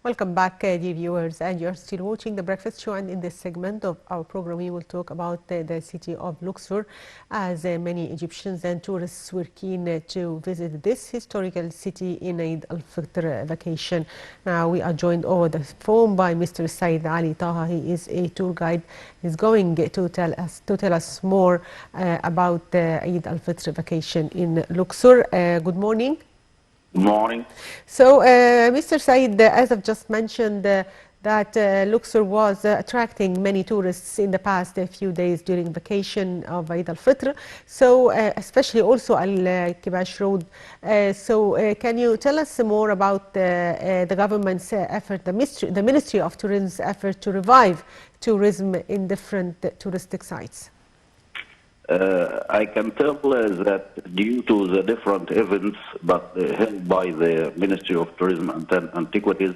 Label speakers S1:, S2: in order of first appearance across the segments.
S1: Welcome back, dear viewers, and you're still watching The Breakfast Show, and in this segment of our program we will talk about the city of Luxor, as many Egyptians and tourists were keen to visit this historical city in Eid al-Fitr vacation. Now we are joined over the phone by Mr. Said Ali Taha. He is a tour guide. He's going to tell us more about the Eid al-Fitr vacation in Luxor. Good morning.
S2: Good morning.
S1: So, Mr. Said, as I've just mentioned, that Luxor was attracting many tourists in the past few days during vacation of Eid al-Fitr. So, especially also Al-Kibash Road. Can you tell us more about the government's effort, the Ministry of Tourism's effort to revive tourism in different touristic sites?
S2: I can tell that due to the different events held by the Ministry of Tourism and Antiquities,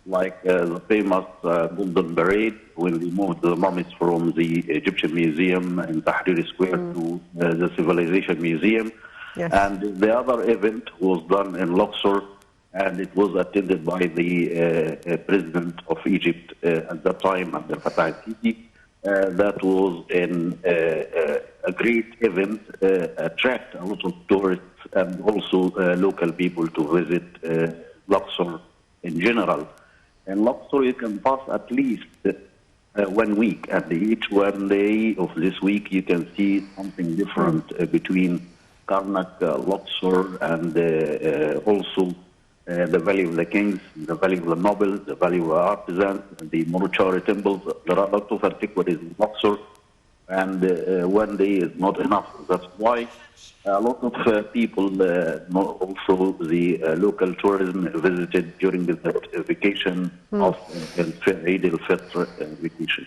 S2: like the famous Golden Parade, when we moved the mummies from the Egyptian Museum in Tahrir Square to the Civilization Museum.
S1: Yes.
S2: And the other event was done in Luxor, and it was attended by the President of Egypt at that time, Abdel Fattah al-Sisi. That was a great event, attract a lot of tourists and also local people to visit Luxor in general. In Luxor, you can pass at least 1 week, and each one day of this week you can see something different between Karnak, Luxor, and also the Valley of the Kings, the Valley of the Nobles, the Valley of the Artisans, the Moruchari temples. There are a lot of antiquities in Luxor, and 1 day is not enough. That's why a lot of people, also the local tourism, visited during the vacation of Eid al-Fitr vacation.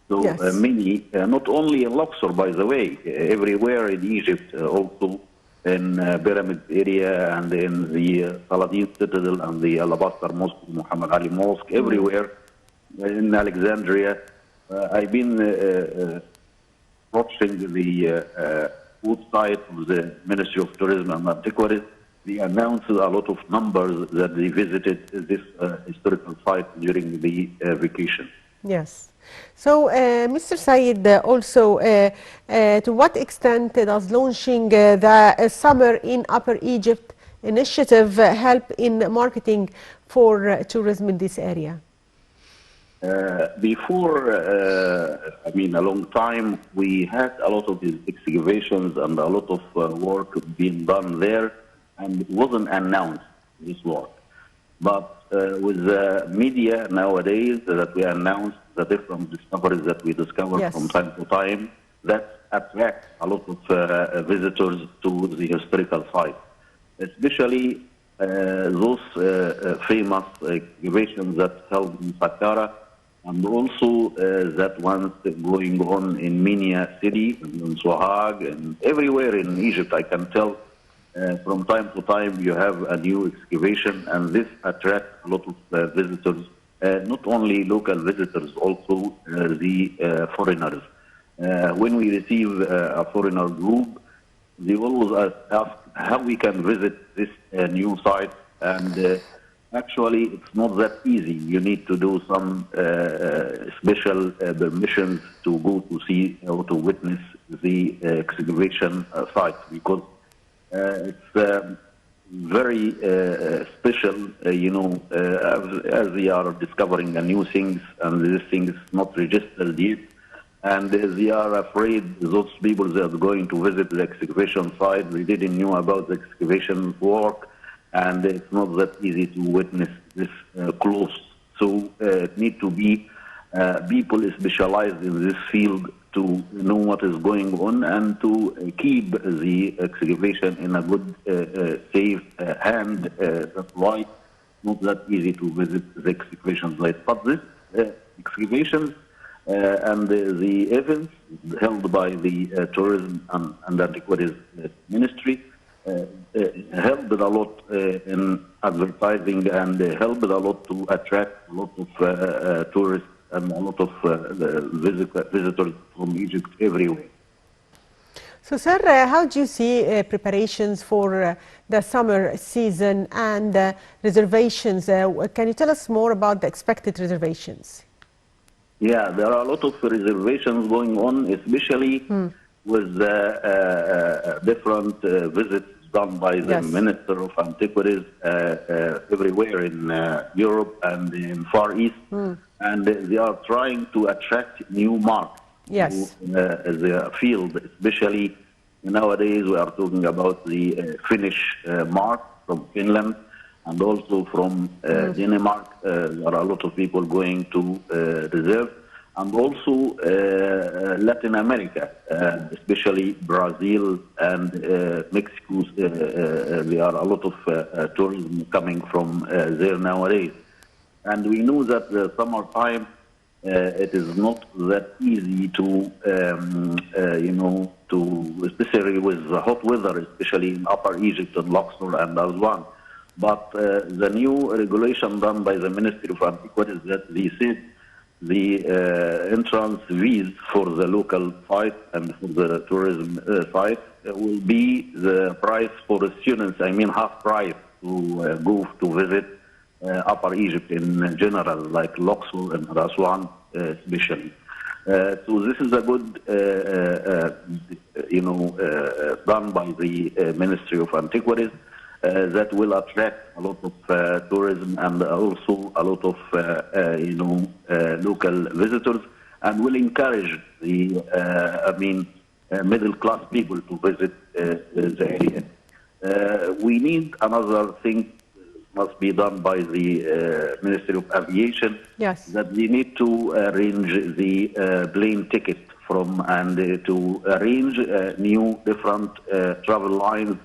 S2: So
S1: Yes.
S2: many, not only in Luxor, by the way, everywhere in Egypt, also in Pyramid area and in the Saladin Citadel and the Alabaster Mosque, Muhammad Ali Mosque, everywhere in Alexandria. I've been watching the website of the Ministry of Tourism and Antiquities. They announced a lot of numbers that they visited this historical site during the vacation.
S1: Yes. So, Mr. Said, also, to what extent does launching the Summer in Upper Egypt initiative help in marketing for tourism in this area?
S2: Before, a long time, we had a lot of these excavations and a lot of work being done there, and it wasn't announced, this work. But with the media nowadays, that we announce the different discoveries that we discover
S1: Yes.
S2: from time to time, that attracts a lot of visitors to the historical site, especially those famous excavations that held in Saqqara, and also that ones going on in Minya city, and in Sohag, and everywhere in Egypt. I can tell from time to time you have a new excavation, and this attracts a lot of visitors, not only local visitors, also the foreigners. When we receive a foreigner group, they always ask how we can visit this new site, and actually it's not that easy. You need to do some special permissions to go to see or to witness the excavation site, because it's very special, as they are discovering new things, and these things not registered yet, and they are afraid, those people that are going to visit the excavation site, they didn't know about the excavation work, and it's not that easy to witness this close. So it need to be people specialized in this field to know what is going on and to keep the excavation in a good, safe hand. That's why not that easy to visit the excavation site. But this excavation and the events held by the Tourism and Antiquities Ministry helped a lot in advertising, and helped a lot to attract a lot of tourists and a lot of visitors from Egypt everywhere.
S1: So, sir, how do you see preparations for the summer season and reservations? Can you tell us more about the expected reservations?
S2: Yeah, there are a lot of reservations going on, especially with different visits done by the
S1: Yes.
S2: Minister of Antiquities everywhere in Europe and in Far East. And they are trying to attract new marks to
S1: Yes.
S2: the field, especially nowadays we are talking about the Finnish mark from Finland and also from Denmark. There are a lot of people going to reserve, and also Latin America, especially Brazil and Mexico. There are a lot of tourism coming from there nowadays. And we know that the summertime, it is not that easy to, especially with the hot weather, especially in Upper Egypt and Luxor and Aswan. But the new regulation done by the Ministry of Antiquities that they said the entrance fees for the local site and for the tourism site will be the price for the students, I mean half price to go to visit Upper Egypt in general, like Luxor and Aswan especially. So this is a good, done by the Ministry of Antiquities that will attract a lot of tourism and also a lot of, local visitors, and will encourage the, middle class people to visit the area. We need another thing must be done by the Ministry of Aviation.
S1: Yes.
S2: That they need to arrange the plane ticket from and to arrange new different travel lines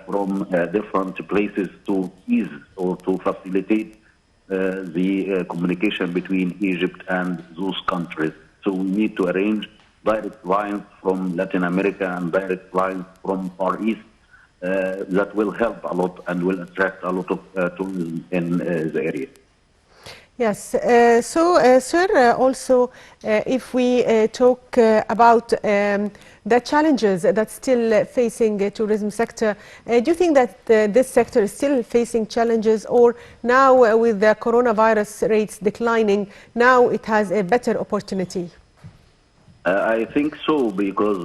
S2: from different places to ease or to facilitate the communication between Egypt and those countries. So we need to arrange direct lines from Latin America and direct lines from Far East. That will help a lot and will attract a lot of tourism in the area.
S1: Yes. Sir, also, if we talk about the challenges that still facing the tourism sector, do you think that this sector is still facing challenges, or now with the coronavirus rates declining, now it has a better opportunity?
S2: I think so, because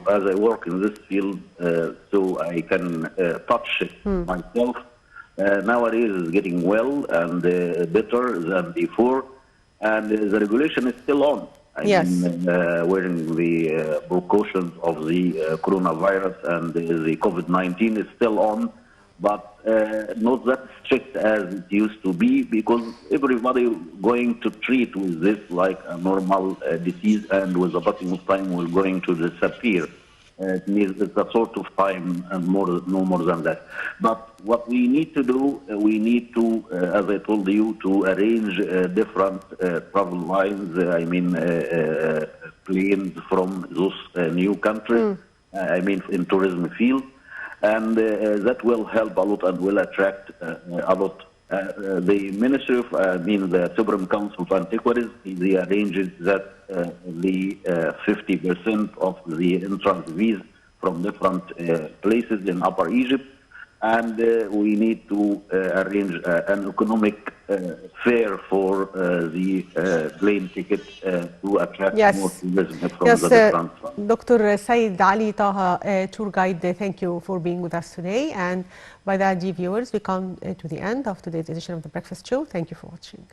S2: as I work in this field, so I can touch it myself. Nowadays it's getting well and better than before, and the regulation is still on. I mean, wearing the precautions of the coronavirus and the COVID-19 is still on, but not that strict as it used to be, because everybody going to treat with this like a normal disease, and with the passing of time will going to disappear. It needs a sort of time and no more than that. But what we need to do, we need to, as I told you, to arrange different travel lines, planes from those new countries, in tourism field. And that will help a lot and will attract a lot. The Ministry of, the Supreme Council of Antiquities, they arranges that the 50% of the entrance fees from different places in Upper Egypt, and we need to arrange an economic fare for the plane ticket to attract more tourism from the different sites.
S1: Dr. Said Ali Taha, tour guide, thank you for being with us today. And by that, dear viewers, we come to the end of today's edition of The Breakfast Show. Thank you for watching.